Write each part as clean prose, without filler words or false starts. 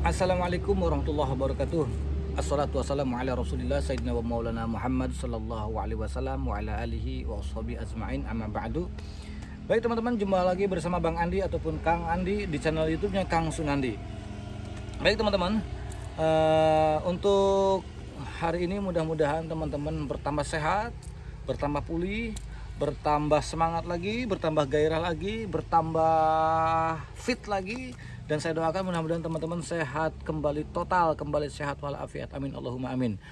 Assalamualaikum warahmatullahi wabarakatuh. Assalatu wassalamu ala rasulillah Sayyidina wa maulana Muhammad sallallahu alaihi wasallam wa ala alihi wa ashabihi ajma'in, amma ba'du. Baik teman-teman, jumpa lagi bersama Bang Andi ataupun Kang Andi di channel YouTube-nya Kang Sunandi. Baik teman-teman, untuk hari ini mudah-mudahan teman-teman bertambah sehat, bertambah pulih, bertambah semangat lagi, bertambah gairah lagi, bertambah fit lagi. Dan saya doakan mudah-mudahan teman-teman sehat kembali, total kembali sehat walafiat, amin Allahumma amin.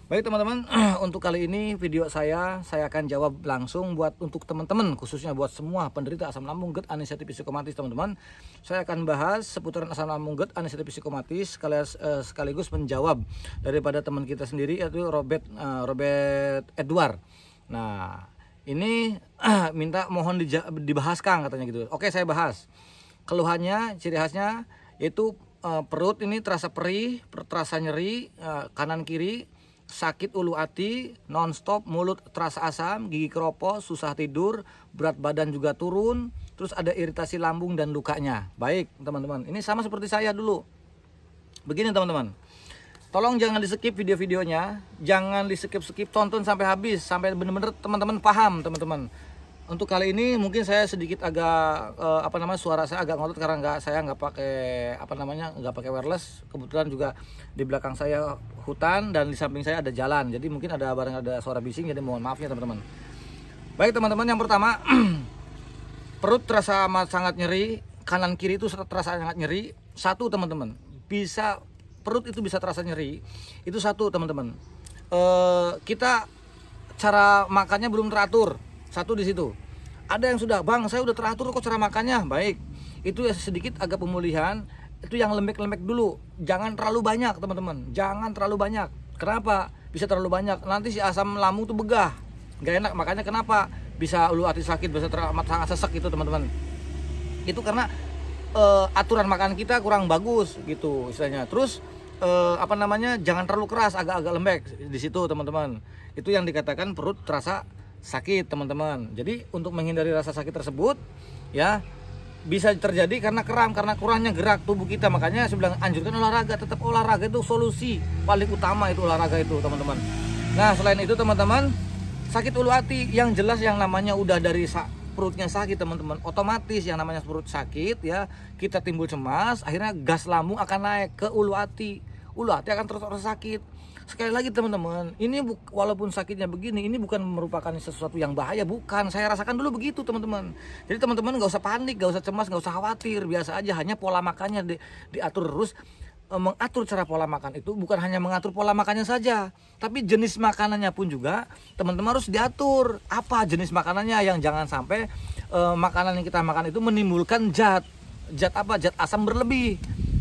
Baik teman-teman, untuk kali ini video saya akan jawab langsung buat untuk teman-teman, khususnya buat semua penderita asam lambung, GERD, anestesi psikomatis teman-teman. Saya akan bahas seputaran asam lambung, GERD, anestesi psikomatis sekaligus menjawab daripada teman kita sendiri, yaitu Robert Edward. Nah ini minta mohon dibahas Kang katanya gitu. Oke, saya bahas. Keluhannya, ciri khasnya yaitu perut ini terasa perih, terasa nyeri kanan kiri, sakit ulu hati nonstop, mulut terasa asam, gigi keropos, susah tidur, berat badan juga turun, terus ada iritasi lambung dan lukanya. Baik teman-teman, ini sama seperti saya dulu. Begini teman-teman, tolong jangan di skip video-videonya, jangan di skip, tonton sampai habis, sampai benar-benar teman-teman paham teman-teman. Untuk kali ini mungkin saya sedikit agak suara saya agak ngotot karena saya nggak pakai wireless. Kebetulan juga di belakang saya hutan dan di samping saya ada jalan, jadi mungkin ada suara bising, jadi mohon maaf ya teman-teman. Baik teman-teman, yang pertama perut terasa sangat nyeri, kanan kiri itu terasa sangat nyeri. Satu teman-teman, perut itu bisa terasa nyeri, itu satu teman-teman. Kita cara makannya belum teratur. Satu di situ. Ada yang sudah, Bang, saya udah teratur kok cara makannya. Baik. Itu ya sedikit agak pemulihan. Itu yang lembek-lembek dulu. Jangan terlalu banyak, teman-teman. Jangan terlalu banyak. Kenapa? Bisa terlalu banyak. Nanti si asam lambung tuh begah. Gak enak. Makanya kenapa bisa ulu hati sakit, bisa sangat sesek itu, teman-teman. Itu karena aturan makan kita kurang bagus gitu istilahnya. Terus jangan terlalu keras, agak-agak lembek di situ, teman-teman. Itu yang dikatakan perut terasa sakit teman-teman. Jadi untuk menghindari rasa sakit tersebut ya, bisa terjadi karena kram, karena kurangnya gerak tubuh kita. Makanya saya bilang anjurkan olahraga, tetap olahraga itu solusi paling utama, itu olahraga itu teman-teman. Nah selain itu teman-teman, sakit ulu hati yang jelas yang namanya udah dari perutnya sakit teman-teman, otomatis yang namanya perut sakit ya, kita timbul cemas, akhirnya gas lambung akan naik ke ulu hati akan terus sakit. Sekali lagi teman-teman, ini walaupun sakitnya begini, ini bukan merupakan sesuatu yang bahaya, bukan. Saya rasakan dulu begitu teman-teman. Jadi teman-teman nggak usah panik, nggak usah cemas, nggak usah khawatir, biasa aja. Hanya pola makannya diatur terus. Mengatur cara pola makan itu bukan hanya mengatur pola makannya saja, tapi jenis makanannya pun juga teman-teman harus diatur. Apa jenis makanannya, yang jangan sampai makanan yang kita makan itu menimbulkan zat asam berlebih.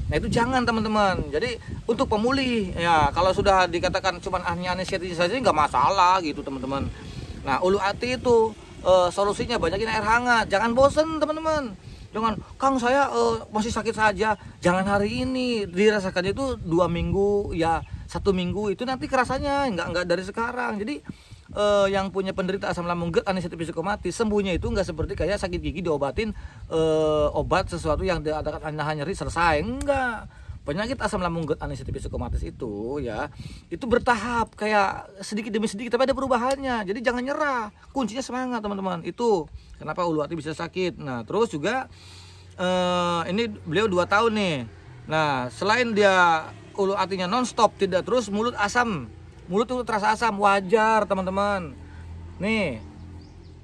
Nah itu jangan teman-teman. Jadi untuk pemulih ya, kalau sudah dikatakan cuman anestesi saja nggak masalah gitu teman-teman. Nah ulu hati itu solusinya banyakin air hangat. Jangan bosen teman-teman. Jangan, Kang saya masih sakit saja. Jangan hari ini, dirasakan itu 2 minggu ya, 1 minggu itu nanti kerasanya nggak dari sekarang. Jadi yang punya penderita asam lambung, GERD, anestesi psikomatis, sembuhnya itu nggak seperti kayak sakit gigi diobatin obat sesuatu yang diadakan nahan nyeri selesai. Enggak. Penyakit asam lambung, GERD, anestesi psikomatis itu ya, itu bertahap, kayak sedikit demi sedikit tapi ada perubahannya. Jadi jangan nyerah. Kuncinya semangat teman-teman. Itu kenapa ulu hati bisa sakit. Nah terus juga ini beliau 2 tahun nih. Nah selain dia ulu hatinya nonstop tidak terus, mulut itu terasa asam, wajar teman-teman. Nih,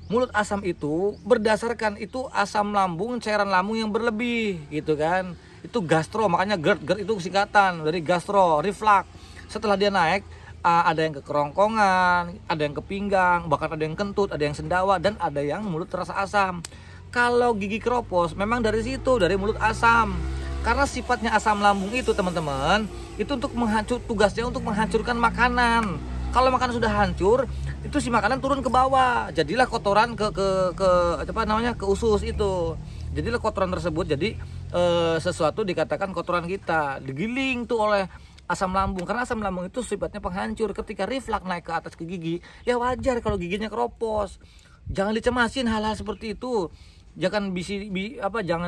mulut asam itu berdasarkan itu asam lambung, cairan lambung yang berlebih gitu kan. Itu gastro, makanya GERD itu singkatan dari gastro, reflux. Setelah dia naik, ada yang ke kerongkongan, ada yang ke pinggang, bahkan ada yang kentut, ada yang sendawa, dan ada yang mulut terasa asam. Kalau gigi keropos memang dari situ, dari mulut asam. Karena sifatnya asam lambung itu teman-teman, itu untuk tugasnya untuk menghancurkan makanan. Kalau makanan sudah hancur, itu si makanan turun ke bawah. Jadilah kotoran ke usus itu. Jadilah kotoran tersebut jadi sesuatu dikatakan kotoran kita. Digiling tuh oleh asam lambung, karena asam lambung itu sifatnya penghancur. Ketika reflux naik ke atas ke gigi, ya wajar kalau giginya keropos. Jangan dicemasin hal-hal seperti itu. jangan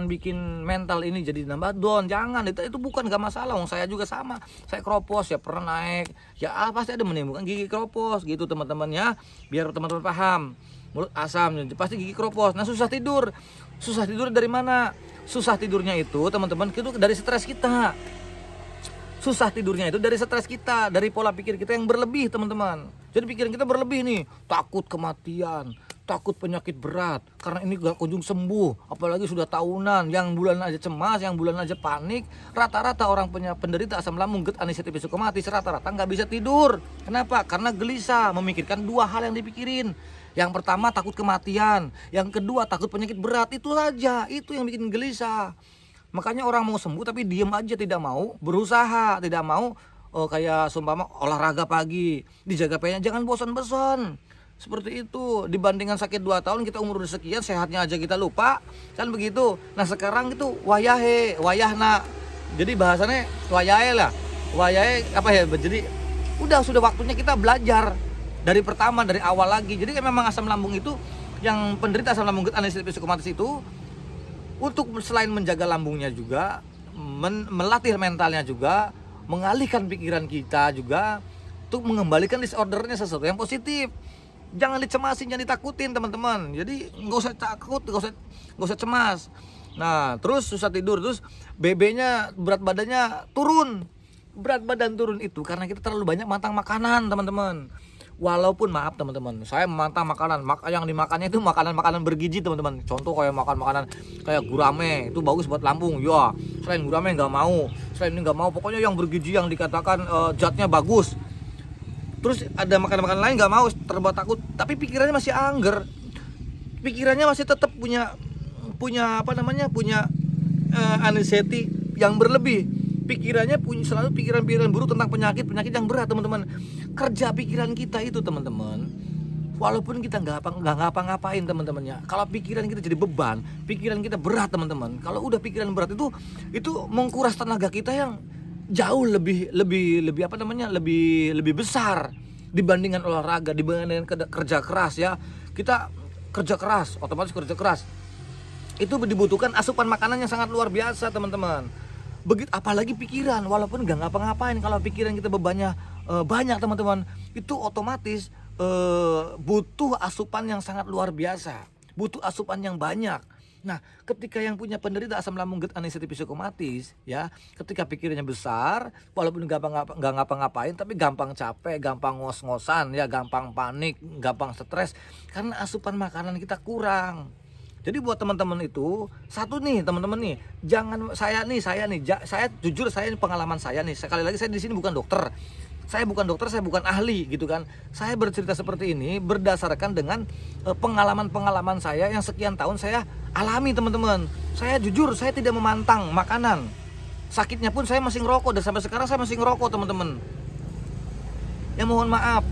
bikin mental ini jadi nambah down. Jangan, itu bukan, gak masalah. Saya juga sama, saya keropos ya, pernah naik ya, pasti ada menimbulkan gigi keropos gitu teman-teman ya, biar teman-teman paham. Mulut asam pasti gigi keropos. Nah, susah tidur dari mana? Susah tidurnya itu teman-teman itu dari stres kita. Susah tidurnya itu dari stres kita, dari pola pikir kita yang berlebih teman-teman. Jadi pikiran kita berlebih nih, takut kematian, takut penyakit berat, karena ini gak kunjung sembuh, apalagi sudah tahunan, yang bulan aja cemas, yang bulan aja panik. Rata-rata orang penderita asam lambung, GERD, anxiety psikomatis, rata-rata nggak bisa tidur. Kenapa? Karena gelisah, memikirkan dua hal yang dipikirin. Yang pertama takut kematian, yang kedua takut penyakit berat. Itu saja, itu yang bikin gelisah. Makanya orang mau sembuh tapi diem aja, tidak mau berusaha, tidak mau kayak sumpama olahraga pagi, dijaga pennya, jangan bosan-bosan. Seperti itu, dibandingkan sakit 2 tahun, kita umur udah sekian, sehatnya aja kita lupa, kan begitu. Nah sekarang itu wayahna, jadi bahasannya wayahe lah, wayahe apa ya, jadi sudah waktunya kita belajar dari pertama, dari awal lagi. Jadi memang asam lambung itu, yang penderita asam lambung GERD, anxiety psikomatis itu, untuk selain menjaga lambungnya juga, melatih mentalnya juga, mengalihkan pikiran kita juga, untuk mengembalikan disordernya sesuatu yang positif. Jangan dicemasin, jangan ditakutin teman-teman. Jadi nggak usah takut, nggak usah cemas. Nah terus susah tidur, terus BB-nya, berat badannya turun. Berat badan turun itu karena kita terlalu banyak mantang makanan teman-teman. Walaupun maaf teman-teman, saya memantang makanan, yang dimakannya itu makanan-makanan bergizi teman-teman. Contoh kayak makan makanan kayak gurame, itu bagus buat lambung. Ya, selain gurame nggak mau, selain ini nggak mau. Pokoknya yang bergizi, yang dikatakan zatnya bagus. Terus ada makanan-makanan lain nggak mau, terbuat takut. Tapi pikirannya masih angger, pikirannya masih tetap punya anxiety yang berlebih. Pikirannya selalu pikiran-pikiran buruk tentang penyakit yang berat teman-teman. Kerja pikiran kita itu teman-teman, walaupun kita nggak ngapa-ngapain teman-temannya, kalau pikiran kita jadi beban, pikiran kita berat teman-teman. Kalau udah pikiran berat itu mengkuras tenaga kita yang jauh lebih besar dibandingkan olahraga, dibandingkan kerja keras ya. Kita kerja keras, otomatis kerja keras itu dibutuhkan asupan makanan yang sangat luar biasa teman-teman. Begitu apalagi pikiran, walaupun nggak ngapa-ngapain, kalau pikiran kita bebannya banyak teman-teman, itu otomatis butuh asupan yang sangat luar biasa, butuh asupan yang banyak. Nah ketika yang punya penderita asam lambung GERD, anxiety psikomatis ya, ketika pikirannya besar, walaupun nggak ngapa-ngapain, tapi gampang capek, gampang ngos-ngosan ya, gampang panik, gampang stres, karena asupan makanan kita kurang. Jadi buat teman-teman itu, satu nih teman-teman nih, jangan saya jujur, saya pengalaman saya nih, sekali lagi saya di sini bukan dokter. Saya bukan dokter, saya bukan ahli gitu kan. Saya bercerita seperti ini berdasarkan dengan pengalaman-pengalaman saya yang sekian tahun saya alami teman-teman. Saya jujur, saya tidak memantang makanan. Sakitnya pun saya masih ngerokok, dan sampai sekarang saya masih ngerokok teman-teman. Ya mohon maaf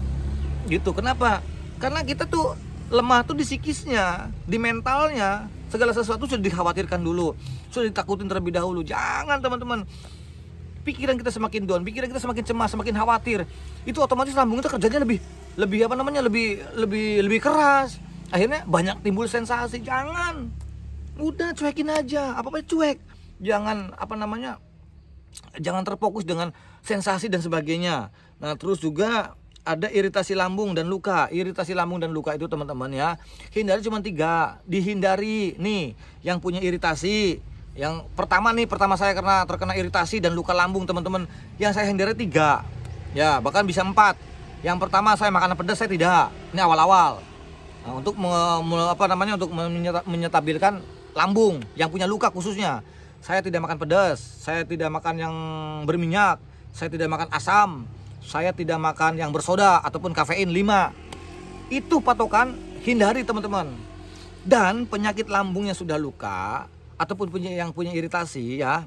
gitu. Kenapa? Karena kita tuh lemah tuh di psikisnya, di mentalnya. Segala sesuatu sudah dikhawatirkan dulu, sudah ditakutin terlebih dahulu. Jangan teman-teman. Pikiran kita semakin down, pikiran kita semakin cemas, semakin khawatir, itu otomatis lambung kita kerjanya lebih keras. Akhirnya banyak timbul sensasi. Jangan, udah cuekin aja, apa-apa cuek. Jangan jangan terfokus dengan sensasi dan sebagainya. Nah terus juga ada iritasi lambung dan luka. Iritasi lambung dan luka itu teman-teman ya, hindari cuma 3. Dihindari nih yang punya iritasi. Yang pertama saya karena terkena iritasi dan luka lambung teman-teman, yang saya hindari 3 ya, bahkan bisa 4. Yang pertama, saya makanan pedas saya tidak, ini awal-awal. Nah, untuk untuk menyetabilkan lambung yang punya luka khususnya, saya tidak makan pedas, saya tidak makan yang berminyak, saya tidak makan asam, saya tidak makan yang bersoda ataupun kafein 5. Itu patokan, hindari teman-teman. Dan penyakit lambung yang sudah luka ataupun yang punya iritasi ya,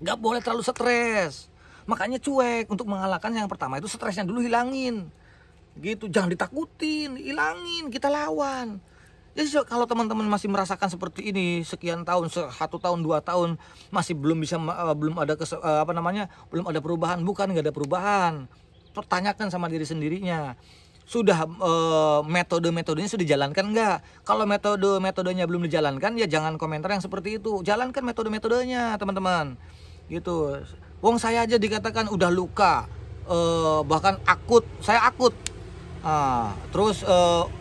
nggak boleh terlalu stres. Makanya cuek. Untuk mengalahkan yang pertama itu stresnya dulu hilangin gitu, jangan ditakutin, hilangin, kita lawan. Jadi kalau teman-teman masih merasakan seperti ini sekian tahun, 1 tahun 2 tahun masih belum ada perubahan, bukan nggak ada perubahan. Pertanyakan sama diri sendirinya, sudah metode-metodenya sudah dijalankan enggak? Kalau metodenya belum dijalankan, ya jangan komentar yang seperti itu. Jalankan metode-metodenya, teman-teman. Gitu. Wong saya aja dikatakan udah luka, bahkan akut. Saya akut. Terus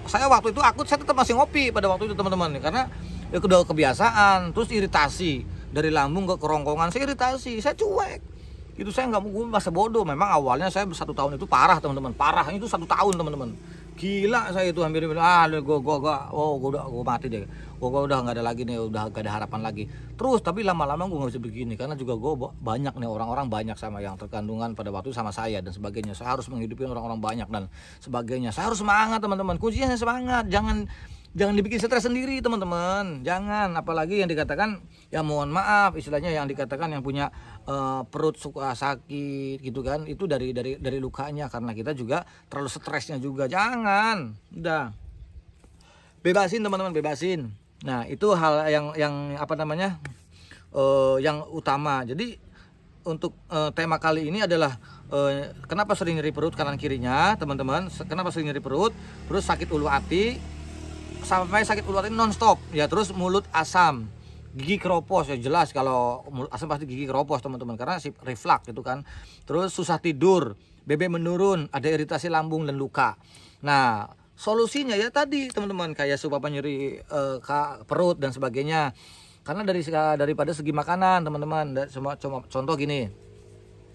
saya waktu itu akut, saya tetap masih ngopi pada waktu itu, teman-teman. Karena ya udah kebiasaan, terus iritasi dari lambung ke kerongkongan, saya iritasi, saya cuek. Itu saya nggak mau, masa bodoh. Memang awalnya saya 1 tahun itu parah, teman-teman, parah. Itu 1 tahun, teman-teman, gila saya itu, hampir gue mati deh, gue udah nggak ada lagi nih, udah gak ada harapan lagi. Terus tapi lama-lama gue nggak bisa begini, karena juga gue banyak nih orang-orang banyak sama yang terkandungan pada waktu sama saya dan sebagainya. Saya harus menghidupi orang-orang banyak dan sebagainya. Saya harus semangat, teman-teman, kuncinya semangat. Jangan dibikin stres sendiri, teman-teman. Jangan, apalagi yang dikatakan, ya mohon maaf istilahnya, yang dikatakan yang punya perut suka sakit gitu kan, itu dari lukanya, karena kita juga terlalu stresnya juga. Jangan, udah bebasin, teman-teman, bebasin. Nah, itu hal yang apa namanya, yang utama. Jadi untuk tema kali ini adalah kenapa sering nyeri perut kanan kirinya, teman-teman. Kenapa sering nyeri perut, terus sakit ulu hati, sampai sakit ulu hati nonstop ya, terus mulut asam, gigi keropos. Ya jelas kalau mulut asam pasti gigi keropos, teman-teman, karena si reflux gitu kan. Terus susah tidur, BB menurun, ada iritasi lambung dan luka. Nah, solusinya ya tadi, teman-teman, kayak supaya nyeri perut dan sebagainya. Karena daripada segi makanan, teman-teman, contoh gini,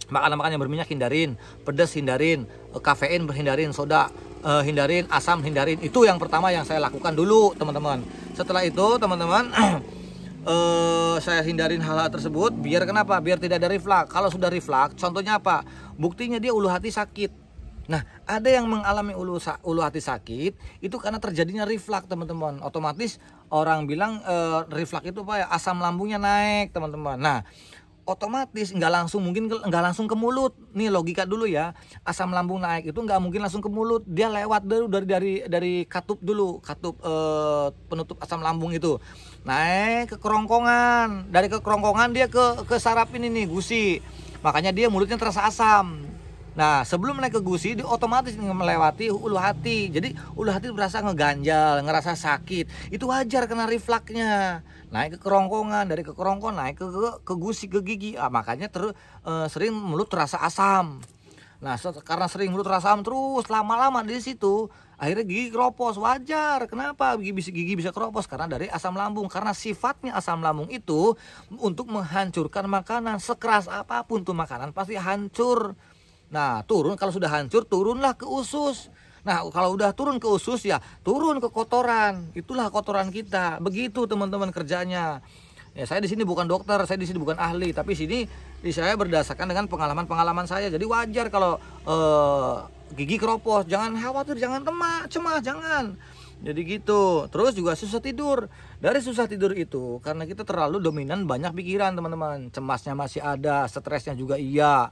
makanan-makanan yang berminyak hindarin, pedas hindarin, kafein hindarin, soda hindarin, asam hindarin. Itu yang pertama yang saya lakukan dulu, teman-teman. Setelah itu, teman-teman, saya hindarin hal-hal tersebut. Biar kenapa? Biar tidak ada reflux. Kalau sudah reflux, contohnya apa? Buktinya dia ulu hati sakit. Nah, ada yang mengalami ulu hati sakit itu karena terjadinya reflux, teman-teman. Otomatis orang bilang reflux itu apa ya? Asam lambungnya naik, teman-teman. Nah, otomatis mungkin nggak langsung ke mulut. Nih logika dulu ya, asam lambung naik itu nggak mungkin langsung ke mulut, dia lewat dulu dari katup dulu, katup penutup asam lambung itu naik ke kerongkongan, dari ke kerongkongan dia ke saraf ini nih, gusi, makanya dia mulutnya terasa asam. Nah, sebelum naik ke gusi, dia otomatis melewati ulu hati. Jadi ulu hati berasa ngeganjal, ngerasa sakit. Itu wajar karena refluksnya. Naik ke kerongkongan, dari ke kerongkongan naik ke gusi, ke gigi. Makanya sering mulut terasa asam. Nah, karena sering mulut terasa asam terus lama-lama di situ, akhirnya gigi keropos. Wajar. Kenapa gigi bisa keropos? Karena dari asam lambung. Karena sifatnya asam lambung itu untuk menghancurkan makanan. Sekeras apapun tuh makanan pasti hancur. Nah, kalau sudah hancur, turunlah ke usus. Nah, kalau udah turun ke usus, ya turun ke kotoran. Itulah kotoran kita. Begitu, teman-teman, kerjanya. Ya, saya di sini bukan dokter, saya di sini bukan ahli, tapi saya berdasarkan dengan pengalaman saya. Jadi wajar kalau gigi keropos. Jangan khawatir, jangan cemas, jangan. Jadi gitu. Terus juga susah tidur. Dari susah tidur itu karena kita terlalu dominan banyak pikiran, teman-teman. Cemasnya masih ada, stresnya juga iya.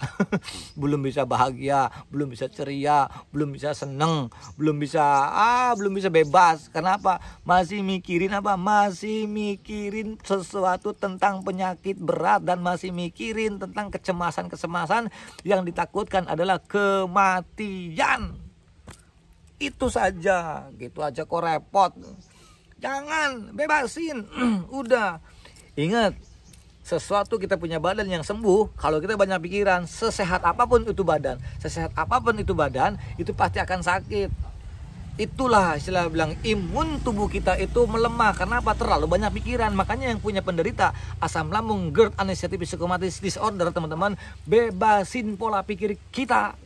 Belum bisa bahagia, belum bisa ceria, belum bisa seneng, belum bisa bebas. Kenapa? Masih mikirin apa? Masih mikirin sesuatu tentang penyakit berat dan masih mikirin tentang kecemasan yang ditakutkan adalah kematian. Itu saja, gitu aja kok repot. Jangan, bebasin. Udah. Ingat, sesuatu kita punya badan yang sembuh kalau kita banyak pikiran. Sesehat apapun itu badan, itu pasti akan sakit. Itulah istilah bilang imun tubuh kita itu melemah. Kenapa? Terlalu banyak pikiran. Makanya yang punya penderita asam lambung, GERD, anxiety psychomotor disorder, teman-teman, bebasin pola pikir kita.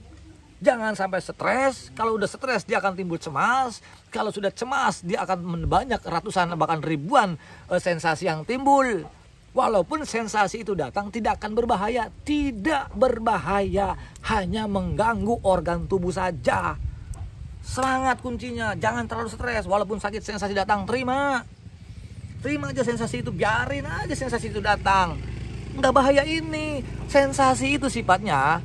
Jangan sampai stres. Kalau udah stres dia akan timbul cemas. Kalau sudah cemas dia akan banyak ratusan bahkan ribuan sensasi yang timbul. Walaupun sensasi itu datang tidak akan berbahaya. Tidak berbahaya. Hanya mengganggu organ tubuh saja. Semangat kuncinya. Jangan terlalu stres. Walaupun sakit sensasi datang, terima aja sensasi itu. Biarin aja sensasi itu datang. Nggak bahaya ini. Sensasi itu sifatnya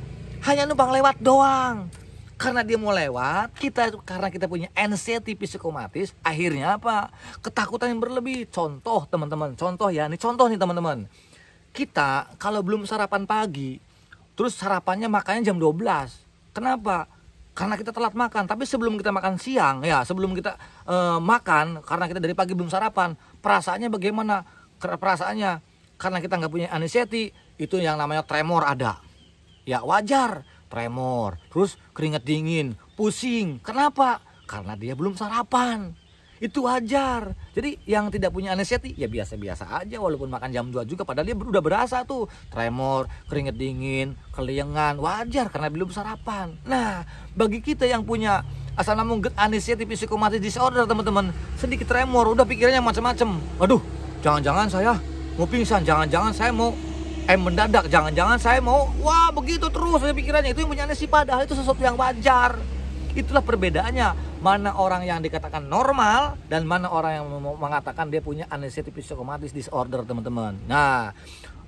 hanya numpang lewat doang. Karena dia mau lewat, karena kita punya anxiety psikomatis, akhirnya apa? Ketakutan yang berlebih. Contoh, teman-teman. Contoh nih, teman-teman. Kita kalau belum sarapan pagi, terus sarapannya makannya jam 12. Kenapa? karena kita telat makan. Tapi sebelum kita makan siang, ya sebelum kita makan, karena kita dari pagi belum sarapan, perasaannya bagaimana? Perasaannya karena kita nggak punya anxiety, itu yang namanya tremor ada. Ya wajar, tremor, terus keringat dingin, pusing. Kenapa? Karena dia belum sarapan. Itu wajar. Jadi yang tidak punya anxiety ya biasa-biasa aja walaupun makan jam 2 juga, padahal dia udah berasa tuh tremor, keringet dingin, keliengan, wajar karena belum sarapan. Nah, bagi kita yang punya asam lambung GERD, anxiety psychomotor disorder teman-teman, sedikit tremor udah pikirannya macam-macam. Aduh, jangan-jangan saya mau pingsan, jangan-jangan saya mau mendadak, jangan-jangan saya mau, wah begitu terus saya pikirannya. Itu yang punya anxiety, padahal itu sesuatu yang wajar. Itulah perbedaannya, mana orang yang dikatakan normal dan mana orang yang mengatakan dia punya anxiety psychomotor disorder teman-teman. Nah,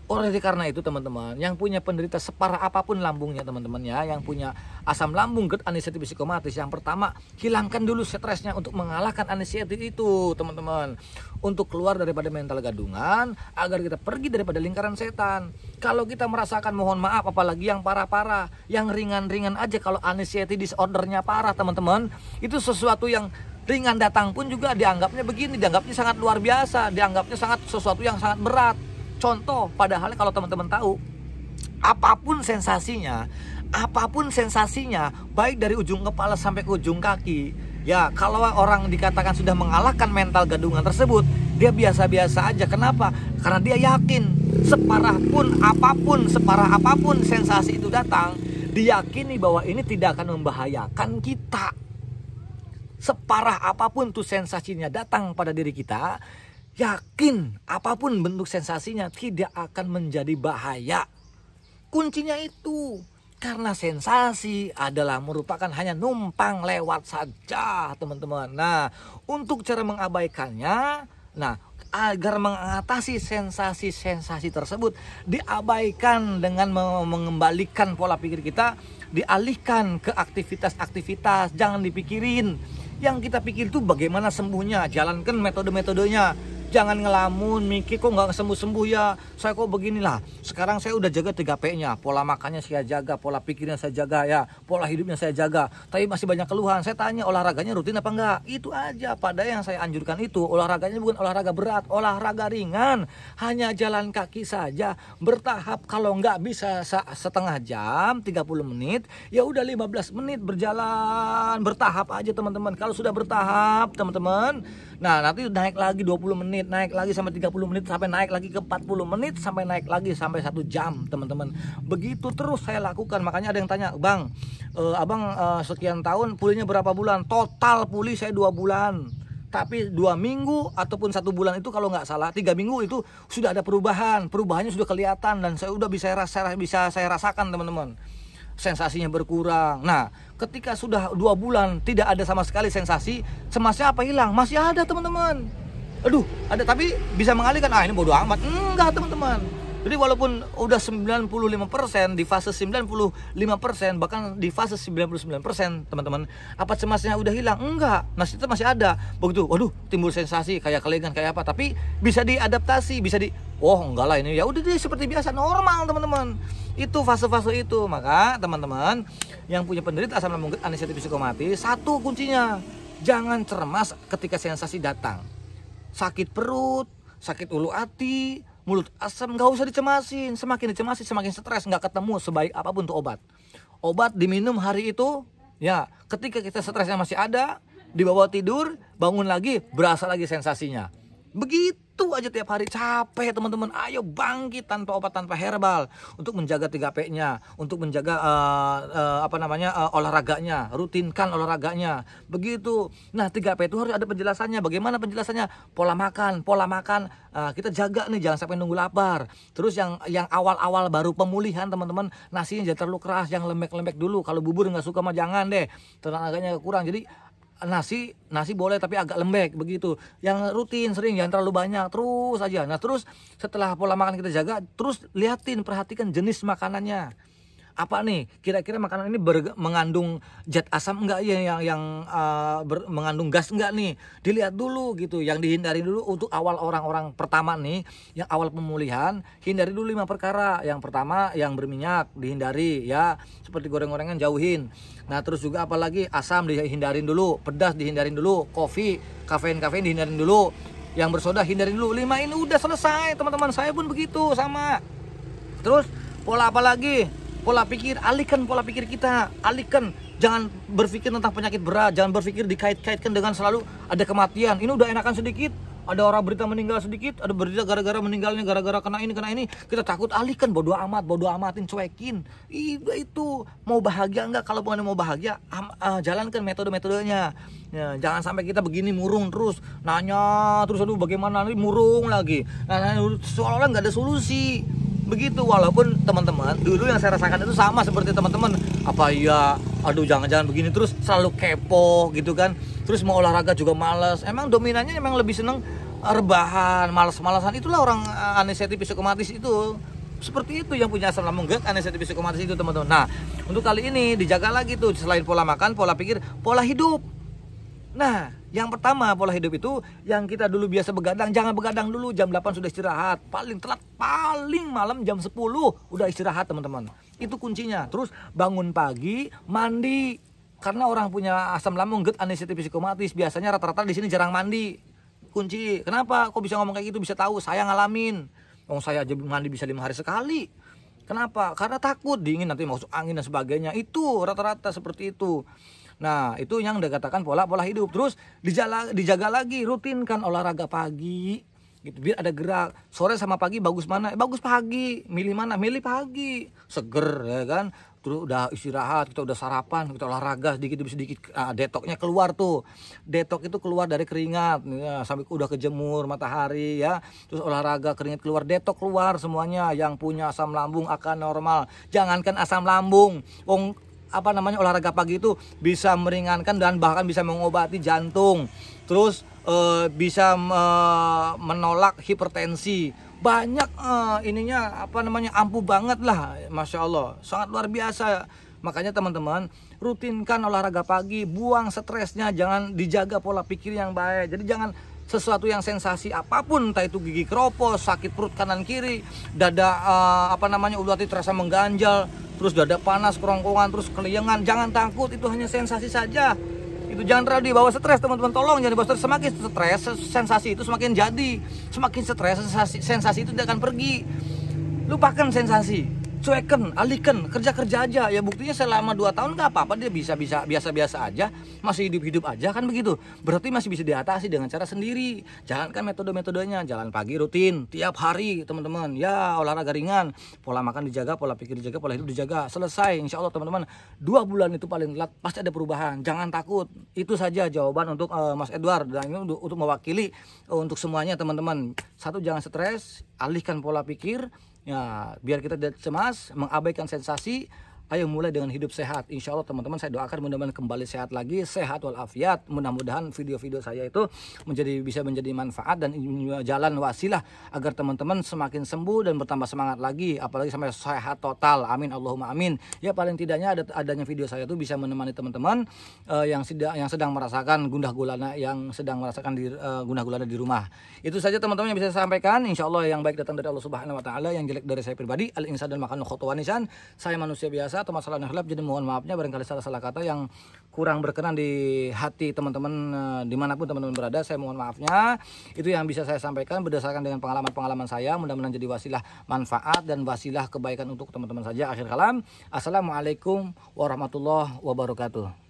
oleh karena itu teman-teman, yang punya penderita separah apapun lambungnya teman-teman ya, yang punya asam lambung GERD, anxiety psychomotor, yang pertama hilangkan dulu stresnya untuk mengalahkan anxiety itu teman-teman, untuk keluar daripada mental gadungan, agar kita pergi daripada lingkaran setan. Kalau kita merasakan, mohon maaf, apalagi yang parah-parah, yang ringan-ringan aja, kalau anxiety disordernya parah teman-teman, itu sesuatu yang ringan datang pun juga dianggapnya begini, dianggapnya sangat luar biasa, dianggapnya sangat sesuatu yang sangat berat. Contoh, padahal kalau teman-teman tahu, apapun sensasinya, baik dari ujung kepala sampai ke ujung kaki, ya kalau orang dikatakan sudah mengalahkan mental gadungan tersebut, dia biasa-biasa aja. Kenapa? Karena dia yakin separah apapun sensasi itu datang, diyakini bahwa ini tidak akan membahayakan kita. Separah apapun tuh sensasinya datang pada diri kita, yakin apapun bentuk sensasinya tidak akan menjadi bahaya. Kuncinya itu, karena sensasi adalah merupakan hanya numpang lewat saja teman-teman. Nah, untuk cara mengabaikannya, agar mengatasi sensasi-sensasi tersebut, diabaikan dengan mengembalikan pola pikir kita, dialihkan ke aktivitas-aktivitas, jangan dipikirin. Yang kita pikir itu bagaimana sembuhnya, jalankan metode-metodenya. Jangan ngelamun, mikir kok nggak sembuh-sembuh ya, saya kok beginilah. Sekarang saya udah jaga 3P-nya, pola makannya saya jaga, pola pikirnya saya jaga ya, pola hidupnya saya jaga. Tapi masih banyak keluhan. Saya tanya, olahraganya rutin apa enggak? Itu aja. Padahal yang saya anjurkan itu olahraganya bukan olahraga berat, olahraga ringan, hanya jalan kaki saja, bertahap. Kalau nggak bisa setengah jam, 30 menit, ya udah 15 menit berjalan, bertahap aja teman-teman. Kalau sudah bertahap teman-teman, nah nanti naik lagi 20 menit, naik lagi sampai 30 menit, sampai naik lagi ke 40 menit, sampai naik lagi sampai 1 jam teman-teman. Begitu terus saya lakukan. Makanya ada yang tanya, Bang, abang sekian tahun pulihnya berapa bulan? Total pulih saya 2 bulan. Tapi 2 minggu ataupun 1 bulan itu kalau nggak salah, 3 minggu itu sudah ada perubahan. Perubahannya sudah kelihatan dan saya udah bisa saya rasakan teman-teman. Sensasinya berkurang. Nah, ketika sudah 2 bulan tidak ada sama sekali sensasi, cemasnya apa hilang? Masih ada teman-teman. Aduh, ada, tapi bisa mengalihkan. Ini bodo amat. Enggak teman-teman. Jadi walaupun udah 95%, di fase 95%, bahkan di fase 99% teman-teman, apa cemasnya udah hilang? Enggak, itu masih ada. Begitu, waduh, timbul sensasi kayak kelingan kayak apa, tapi bisa diadaptasi, enggak lah ini, ya udah deh seperti biasa, normal teman-teman. Itu fase-fase itu. Maka teman-teman yang punya penderita asam lambung GERD, anxiety psychomotor, satu kuncinya, jangan cemas ketika sensasi datang. Sakit perut, sakit ulu hati, mulut asam, nggak usah dicemasin. Semakin dicemasin semakin stres, nggak ketemu sebaik apapun tuh obat. Obat diminum hari itu, ya ketika kita stresnya masih ada, dibawa tidur, bangun lagi, berasa lagi sensasinya. Begitu aja tiap hari, capek teman-teman. Ayo bangkit tanpa obat, tanpa herbal, untuk menjaga 3P-nya, untuk menjaga olahraganya, rutinkan olahraganya. Begitu. Nah, 3P itu harus ada penjelasannya. Bagaimana penjelasannya? Pola makan, kita jaga nih, jangan sampai nunggu lapar. Terus yang awal-awal baru pemulihan teman-teman, nasinya jangan terlalu keras, yang lembek-lembek dulu. Kalau bubur nggak suka mah jangan deh, tenaganya kurang. Jadi nasi boleh tapi agak lembek begitu. Yang rutin sering, jangan terlalu banyak, terus aja. Nah, terus setelah pola makan kita jaga, terus perhatikan jenis makanannya. apa nih kira-kira makanan ini mengandung zat asam enggak ya, yang mengandung gas enggak nih, dilihat dulu gitu. Yang dihindari dulu untuk awal orang-orang pertama nih, yang awal pemulihan, hindari dulu 5 perkara. Yang pertama yang berminyak dihindari ya, seperti goreng-gorengan jauhin. Nah terus juga apalagi asam dihindarin dulu, pedas dihindarin dulu, kopi, kafein dihindarin dulu, yang bersoda hindarin dulu. 5 ini udah selesai teman-teman, saya pun begitu sama. Terus pola apa lagi? Pola pikir, alihkan pola pikir kita, alihkan. Jangan berpikir tentang penyakit berat, jangan berpikir dikait-kaitkan dengan selalu ada kematian. Ini udah enakan sedikit, ada orang berita meninggal sedikit, ada berita gara-gara meninggalnya gara-gara kena ini, kita takut. Alihkan, bodo amatin, cuekin. Itu mau bahagia enggak? Kalau bukan mau bahagia, jalankan metode-metodenya. Ya, jangan sampai kita begini murung terus, nanya terus, aduh bagaimana nih, murung lagi. Nah, seolah-olah nggak ada solusi. Begitu, walaupun teman-teman dulu yang saya rasakan itu sama seperti teman-teman. Apa ya, aduh jangan-jangan begini terus, selalu kepo gitu kan. Terus mau olahraga juga males. Emang dominannya emang lebih seneng rebahan, malas-malasan. Itulah orang anxiety psikomatis itu. Seperti itu yang punya asam lambung gerd, anxiety psikomatis itu teman-teman. Nah, untuk kali ini dijaga lagi tuh, selain pola makan, pola pikir, pola hidup. Nah, yang pertama pola hidup itu yang kita dulu biasa begadang, jangan begadang dulu. Jam 8 sudah istirahat, paling telat paling malam jam 10 udah istirahat teman-teman. Itu kuncinya. Terus bangun pagi, mandi. Karena orang punya asam lambung gerd, anxiety psikomatis, biasanya rata-rata di sini jarang mandi. Kunci. Kenapa? Kok bisa ngomong kayak gitu? Bisa tahu, saya ngalamin. Saya aja mandi bisa 5 hari sekali. Kenapa? Karena takut dingin nanti masuk angin dan sebagainya. Itu rata-rata seperti itu. Nah, itu yang dikatakan pola hidup. Terus dijaga lagi, rutinkan olahraga pagi gitu, biar ada gerak. Sore sama pagi bagus mana? Bagus pagi. Milih mana? Milih pagi. Seger ya kan. Terus udah istirahat, kita udah sarapan, kita olahraga sedikit demi sedikit. Detoknya keluar tuh. Detok itu keluar dari keringat ya, sampai udah kejemur matahari ya. Terus olahraga, keringat keluar, detok keluar semuanya. Yang punya asam lambung akan normal. Jangankan asam lambung, olahraga pagi itu bisa meringankan dan bahkan bisa mengobati jantung. Terus bisa menolak hipertensi. Banyak ampuh banget lah, Masya Allah, sangat luar biasa. Makanya teman-teman, rutinkan olahraga pagi, buang stresnya, jangan, dijaga pola pikir yang baik. Jadi jangan sesuatu yang sensasi apapun, entah itu gigi keropos, sakit perut kanan kiri, dada udah terasa mengganjal, terus dada panas, kerongkongan, terus keliengan, jangan takut, itu hanya sensasi saja. Itu jangan terlalu dibawa stres teman-teman, tolong jangan dibawa stres. Semakin stres, sensasi itu semakin jadi. Semakin stres, sensasi itu tidak akan pergi. Lupakan sensasi, cuekan, alihkan, kerja aja. Ya buktinya selama 2 tahun gak apa-apa, dia bisa biasa-biasa aja, masih hidup aja kan begitu. Berarti masih bisa diatasi dengan cara sendiri. Jalankan metode-metodenya, jalan pagi rutin tiap hari teman-teman. Ya, olahraga ringan, pola makan dijaga, pola pikir dijaga, pola hidup dijaga. Selesai, insya Allah teman-teman. 2 bulan itu paling telat pasti ada perubahan. Jangan takut. Itu saja jawaban untuk Mas Edward, dan ini untuk mewakili untuk semuanya teman-teman. 1, jangan stres, alihkan pola pikir. Ya, biar kita tidak cemas, mengabaikan sensasi. Ayo mulai dengan hidup sehat. Insya Allah teman-teman, saya doakan mudah-mudahan kembali sehat lagi, sehat walafiat. Mudah-mudahan video-video saya itu bisa menjadi manfaat dan jalan wasilah agar teman-teman semakin sembuh dan bertambah semangat lagi, apalagi sampai sehat total. Amin Allahumma amin. Ya paling tidaknya adanya video saya itu bisa menemani teman-teman yang sedang merasakan gundah gulana, gundah gulana di rumah. Itu saja teman-teman yang bisa saya sampaikan. Insya Allah yang baik datang dari Allah Subhanahu Wa Taala, yang jelek dari saya pribadi. Al insan dan makan khotwanisan. Saya manusia biasa atau masalah khilaf, jadi mohon maafnya barangkali salah kata yang kurang berkenan di hati teman-teman, dimanapun teman-teman berada, saya mohon maafnya. Itu yang bisa saya sampaikan berdasarkan dengan pengalaman saya, mudah-mudahan jadi wasilah manfaat dan wasilah kebaikan untuk teman-teman saja. Akhir kalam, assalamualaikum warahmatullahi wabarakatuh.